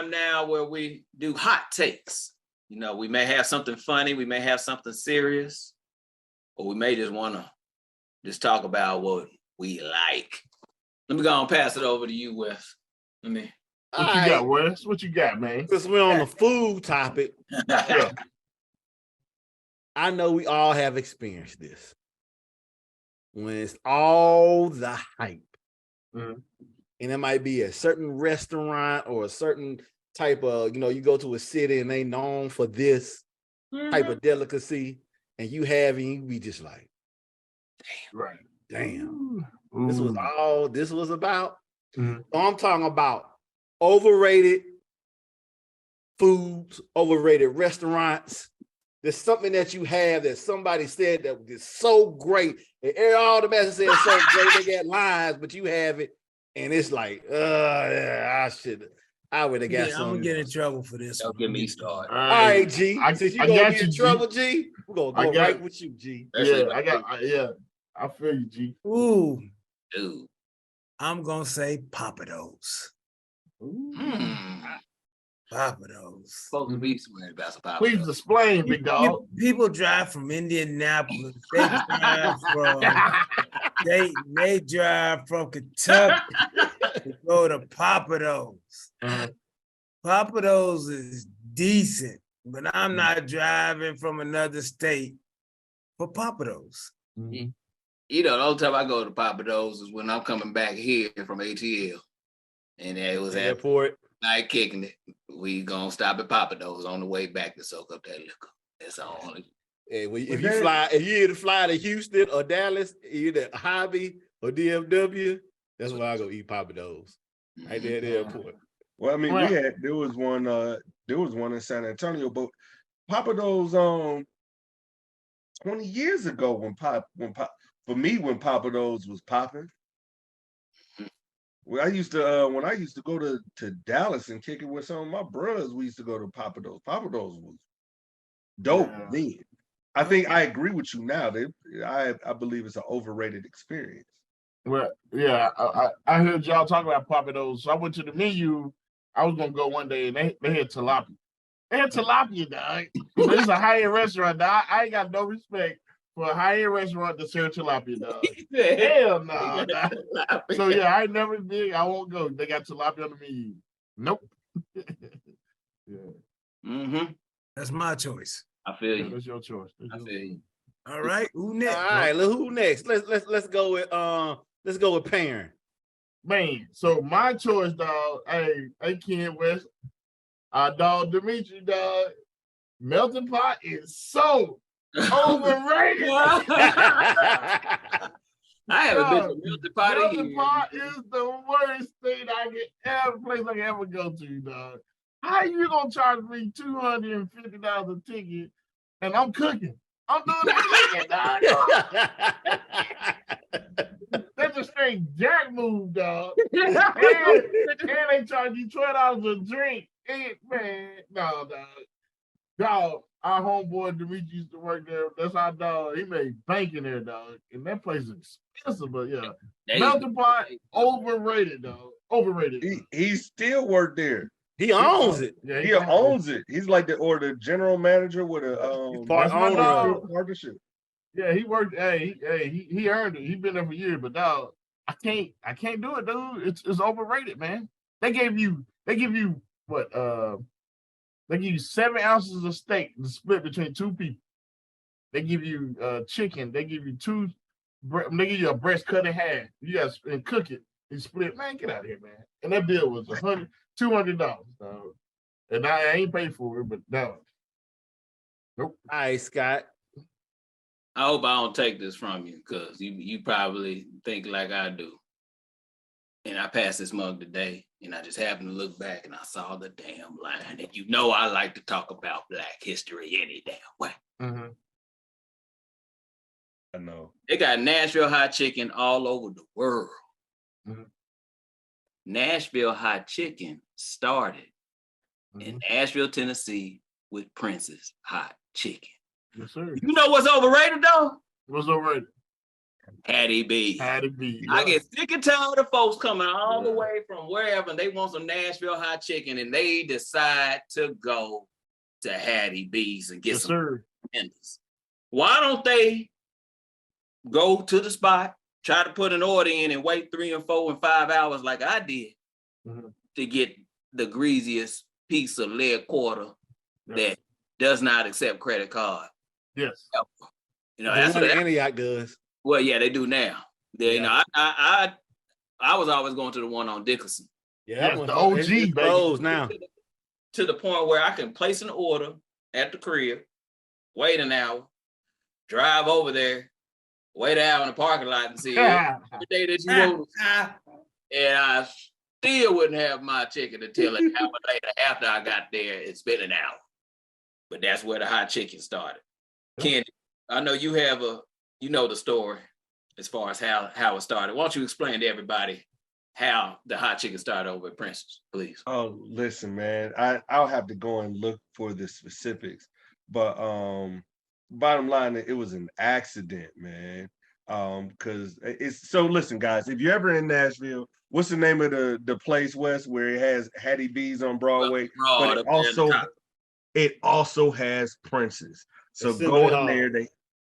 time now where we do hot takes. You know, we may have something funny, we may have something serious, or we may just want to just talk about what we like. Let me go and pass it over to you, Wes. What you got, Wes? What you got, man? Since we're on the food topic, I know we all have experienced this. When it's all the hype. And it might be a certain restaurant or a certain type of, you go to a city and they known for this type of delicacy, and you be just like, damn. This was all this was about. So I'm talking about overrated foods, overrated restaurants. There's something that you have that somebody said that is so great. And all the message said so great, they got lines, but you have it, and it's like, I would have got something. I'm gonna get in trouble for this. Don't get me started. All right, G. Since you gonna get in trouble, G, we're gonna go right with you, G. I feel you, G. Ooh. I'm gonna say Papados. Papados. Supposed to be swearing about some Papados. Please explain, big dog. People drive from Indianapolis. They drive from Dayton. They drive from Kentucky to go to Papados. Papados is decent, but I'm not driving from another state for Papados. The only time I go to Papados is when I'm coming back here from ATL. And it was at airport. Night kicking it. We gonna stop at Papados on the way back to soak up that liquor. That's all. Hey, if you either fly to Houston or Dallas, either Hobby or DFW, that's where I go eat Papados. Right there at the airport. Well, I mean, there was one in San Antonio, but Papados 20 years ago when Papados was popping. Well, I used to when I used to go to Dallas and kick it with some of my brothers, we used to go to Papados. Papados was dope then. I think I agree with you now. I believe it's an overrated experience. Well, yeah, I heard y'all talk about Papados. So I went to the menu. I was gonna go one day and they had tilapia. They had tilapia, dog. It's a high-end restaurant, dog. I ain't got no respect for a high-end restaurant to serve tilapia, dog. Hell no. So yeah, I never did. I won't go. They got tilapia on the menu. Nope. That's my choice. I feel you. That's your choice. I feel you. All right, who next? All right, who next? Let's go with Perrin. Man, so my choice, dog. Hey, Ken West, dog Dimitri, dog. Melting pot is so overrated. I haven't been to melting pot. Melting pot is the worst thing place I can ever go to, dog. How you gonna charge me $250 a ticket and I'm cooking? I'm doing the cooking, dog. That's a straight jerk move, dog. and they charge you $12 a drink. No, dog. Dog, our homeboy Dimitri used to work there. That's our dog. He made bank in there, dog. And that place is expensive, but yeah. Melting pot, overrated, dog. Overrated. He still worked there. He owns it. Yeah, he owns it. He's like the general manager with a partnership. Yeah, he worked. Hey, he earned it. He's been there for years, but dog, I can't do it, dude. It's overrated, man. They give you what? They give you 7 ounces of steak to split between 2 people. They give you chicken. They give you they give you a breast cut in half. You got to cook it and split. Man, get out of here, man. And that bill was $200, dog. And I ain't paid for it, but no. Nope. All right, Scott. I hope I don't take this from you because you probably think like I do. And I passed this mug today, and I just happened to look back, and I saw the damn line. And I like to talk about Black history any damn way. I know. They got Nashville hot chicken all over the world. Nashville hot chicken started in Nashville, Tennessee with Prince's hot chicken. Yes, sir. You know what's overrated, though? What's overrated? Hattie B. Had to be. I get sick and tired of folks coming all the way from wherever and they want some Nashville hot chicken and they decide to go to Hattie B's and get Yes, some sir. tenders. Why don't they go to the spot, try to put an order in and wait 3 and 4 and 5 hours like I did to get the greasiest piece of leg quarter that does not accept credit card? Yes. You know, that's what what Antioch does. well, yeah, they do now. They, you know, I was always going to the one on Dickerson. Yeah, yes, the OG, it's closed now. To the point where I can place an order at the crib, wait an hour, drive over there, wait out in the parking lot and see every day that you want. And I still wouldn't have my chicken until an hour later after I got there. It's been an hour. But that's where the hot chicken started. Candy, I know you have you know the story as far as how it started. Why don't you explain to everybody how the hot chicken started over at Prince's, please? Oh, listen, man. I'll have to go and look for the specifics. But bottom line, it was an accident, man. Because it's so listen, guys, if you're ever in Nashville, what's the name of the place, West, where it has Hattie B's on Broadway? But it also has Prince's. So Assembly go in Hall. there.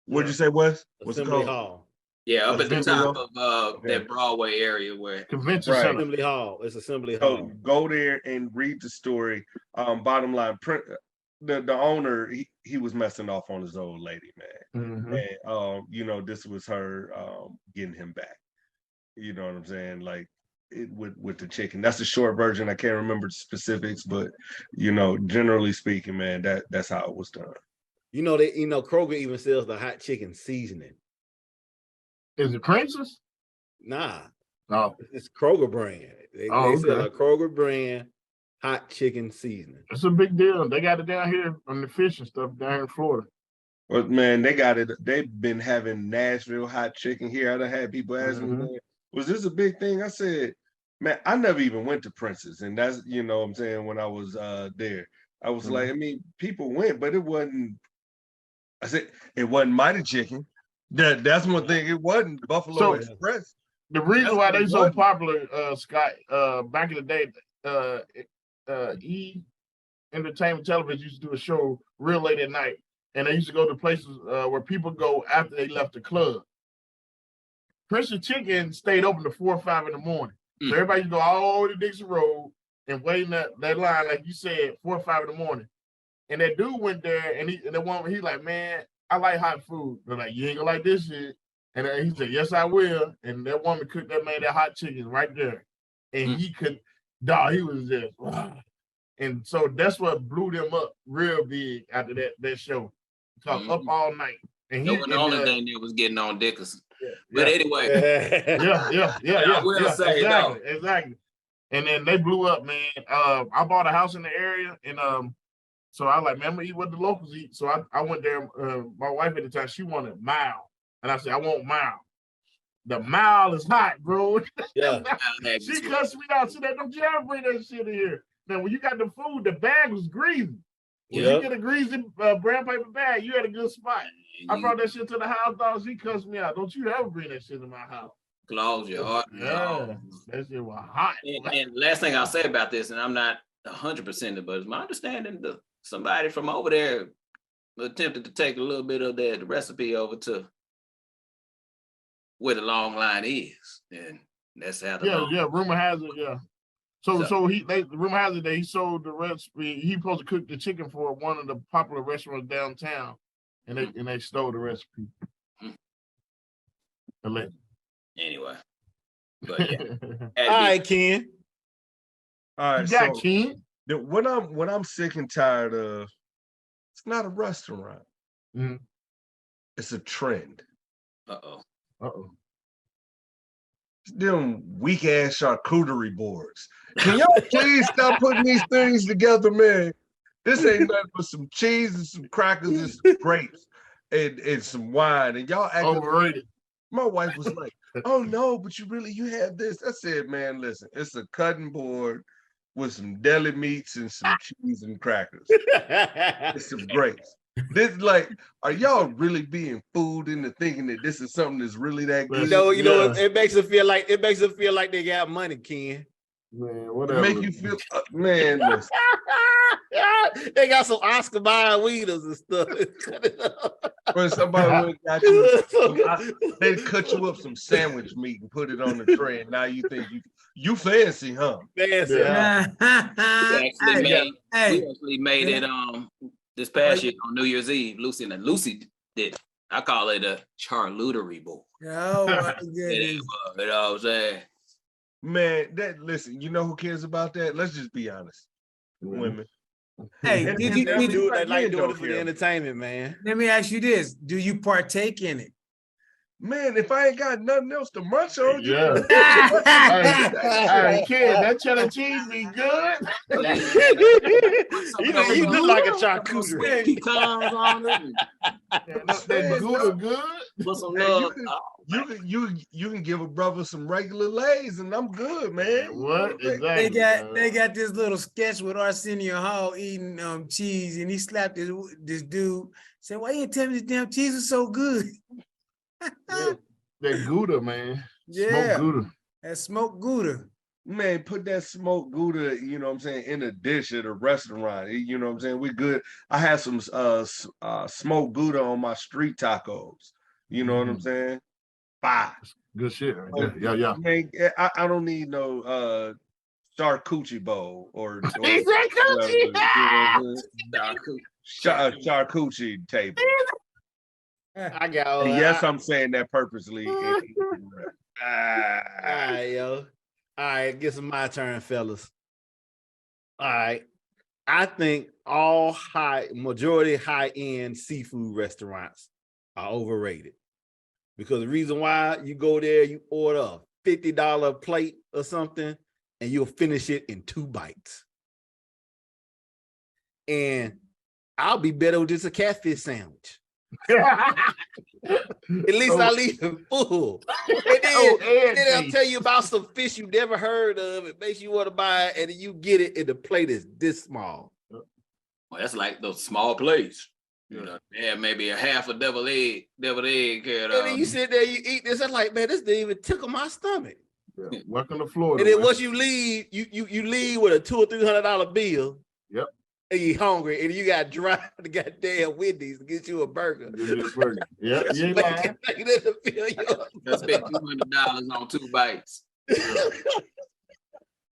What'd you say, Wes? What's it Assembly called? Hall. Yeah, up at the Assembly top Hall? of that Broadway area where Convention Center. Assembly Hall. It's Assembly So Hall. go there and read the story. Bottom line, the owner, he was messing off on his old lady, man. And you know, this was her getting him back. You know what I'm saying? Like with the chicken. That's the short version. I can't remember the specifics, but you know, generally speaking, man, that's how it was done. You know, Kroger even sells the hot chicken seasoning. Is it Prince's? Nah. No. It's Kroger brand. They sell a Kroger brand hot chicken seasoning. It's a big deal. They got it down here on the fish and stuff down here in Florida. Well, man, they got it. They've been having Nashville hot chicken here. I done had people ask me, man, was this a big thing? I said, man, I never even went to Prince's. And that's, you know what I'm saying, when I was there. I was like, I mean, people went, but it wasn't, I said, it wasn't Mighty Chicken. That's one thing. It wasn't Buffalo Express. The reason why they so popular, Scott, back in the day, E! Entertainment Television used to do a show real late at night. And they used to go to places where people go after they left the club. Prince's Chicken stayed open to 4 or 5 in the morning. So everybody used to go all the Dixon Road and wait in that line, like you said, 4 or 5 in the morning. And that dude went there and he like, man, I like hot food. They're like, you ain't gonna like this shit. And he said, yes, I will. And that woman cooked that man that hot chicken right there. And he was just, wow. And so that's what blew them up real big after that show. Called Up All Night. And that was the only thing that was getting on Dickerson. But anyway. I will say exactly. And then they blew up, man. I bought a house in the area, and so I was like, man, I'm gonna eat what the locals eat. So I went there. My wife at the time, she wanted mild, and I said, I want mild. The mild is hot, bro. Yeah. She cussed me out. She said, don't you ever bring that shit in here. Now, when you got the food, the bag was greasy. When you get a greasy brown paper bag, you had a good spot. I brought that shit to the house, dog. She cussed me out. Don't you ever bring that shit in my house. Close your heart. Yeah, that shit was hot. And last thing I'll say about this, and I'm not 100%, but it's my understanding that somebody from over there attempted to take a little bit of that recipe over to where the long line is, and that's how. Rumor has it, So rumor has it that he sold the recipe. He supposed to cook the chicken for one of the popular restaurants downtown, and they stole the recipe. Anyway, but yeah. All right, Ken. All right, so Ken. What I'm sick and tired of, it's not a restaurant. It's a trend. Uh-oh. Them weak ass charcuterie boards. Can y'all please stop putting these things together, man? This ain't nothing but some cheese and some crackers and some grapes and some wine. And y'all act overrated. My wife was like, oh no, but you have this. I said, man, listen, it's a cutting board with some deli meats and some cheese and crackers. It's some grapes. This like, are y'all really being fooled into thinking that this is something that's really that good? You know, Yeah. it makes it feel like they got money, Ken. Man, It whatever. make you feel, man. Listen, They got some Oscar Mayer weeders and stuff. when somebody went and got you, they cut you up some sandwich meat and put it on the tray, and now you think you fancy, huh? Fancy, Yeah. huh? We actually made it this past year on New Year's Eve. Lucy did. I call it a charcuterie board. Oh my Yeah, goodness. you know what I'm saying? Man, listen, you know who cares about that? Let's just be honest. Women. Hey, And- did and you, they did do you it They like men doing don't it for the care. entertainment, man. let me ask you this? Do you partake in it? Man, if I ain't got nothing else to munch on, you Yeah. Hey, kid, that cheddar cheese be good. You look like a Sweet charcuterie. pecans on it. That Gouda good. Put some Hey, love. you can give a brother some regular lays and I'm good, man. What? They Exactly. got this little sketch with Arsenio Hall eating cheese, and he slapped this dude. Said, "Why you didn't tell me this damn cheese was so good?" Yeah, that Gouda, man. Yeah. Smoked Gouda. That smoked Gouda. Man, put that smoked Gouda, you know what I'm saying, in a dish at a restaurant. You know what I'm saying? We good. I had some smoked Gouda on my street tacos. You know what I'm saying? Fire. Good shit right there. Yeah, yeah. Man, I don't need no charcuterie bowl or He said coochie. charcuterie table. I got. And yes, I'm saying that purposely. All right, yo. All right, guess it's my turn, fellas. All right. I think all majority high-end seafood restaurants are overrated. Because the reason why, you go there, you order a $50 plate or something, and you'll finish it in 2 bites. And I'll be better with just a catfish sandwich. At least I leave it full. And then I'll tell you about some fish you never heard of. It makes you want to buy it, and then you get it, and the plate is this small. Well, that's like those small plates. You know, yeah, maybe a half a deviled egg. And then you sit there, you eat this. I'm like, man, this didn't even tickle my stomach. Yeah. Welcome to Florida. And then once you leave, you leave with a $200 or $300 bill. Yep. And you hungry, and you got to drive to goddamn Wendy's to get you a burger. Yeah, you ain't lying. I spent $200 on 2 bites.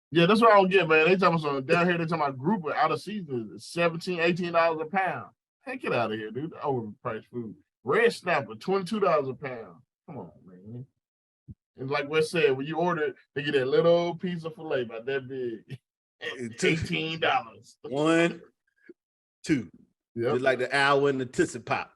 Yeah, that's what I don't get, man. They talking about down here. They talking about grouper out of season, $17, $18 a pound. Hey, get out of here, dude. Overpriced food. Red snapper, $22 a pound. Come on, man. And like Wes said, when you order it, they get that little piece of filet about that big. $18. 1, 2. Yep. Just like the owl and the Tootsie Pop.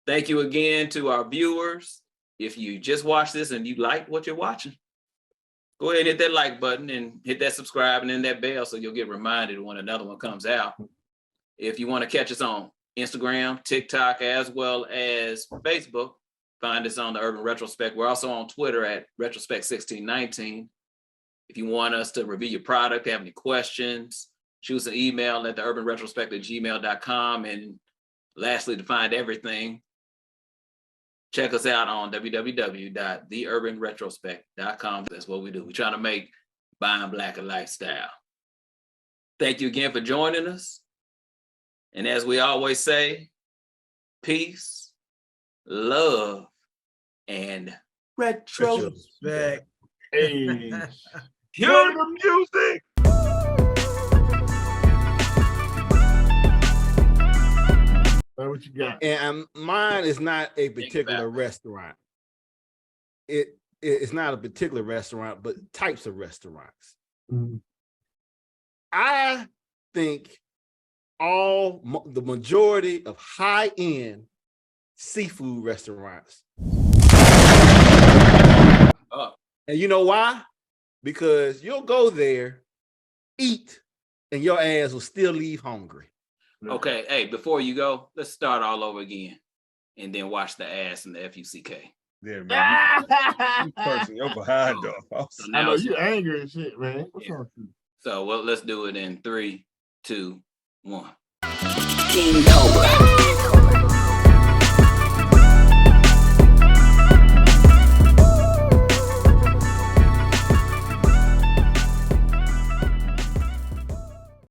Thank you again to our viewers. If you just watched this and you like what you're watching, go ahead and hit that like button and hit that subscribe and then that bell so you'll get reminded when another one comes out. If you want to catch us on Instagram, TikTok, as well as Facebook, find us on the Urban Retrospect. We're also on Twitter at Retrospect1619. If you want us to review your product, have any questions, shoot us an email at theurbanretrospect@gmail.com. And lastly, to find everything, check us out on www.theurbanretrospect.com. That's what we do. We're trying to make buying black a lifestyle. Thank you again for joining us. And as we always say, peace, love, and retrospect. Hey. Cue the music. What you got? And mine is not a particular restaurant. It's not a particular restaurant, but types of restaurants. Mm-hmm. I think the majority of high-end seafood restaurants. And you know why? Because you'll go there, eat, and your ass will still leave hungry. Okay, hey, before you go, let's start all over again and then watch the ass and the FUCK. there, man. You cursing your behind off. So I now know it's- you angry and shit, man. What's Yeah. wrong with you? So well, let's do it in 3, 2, 1. King Cobra.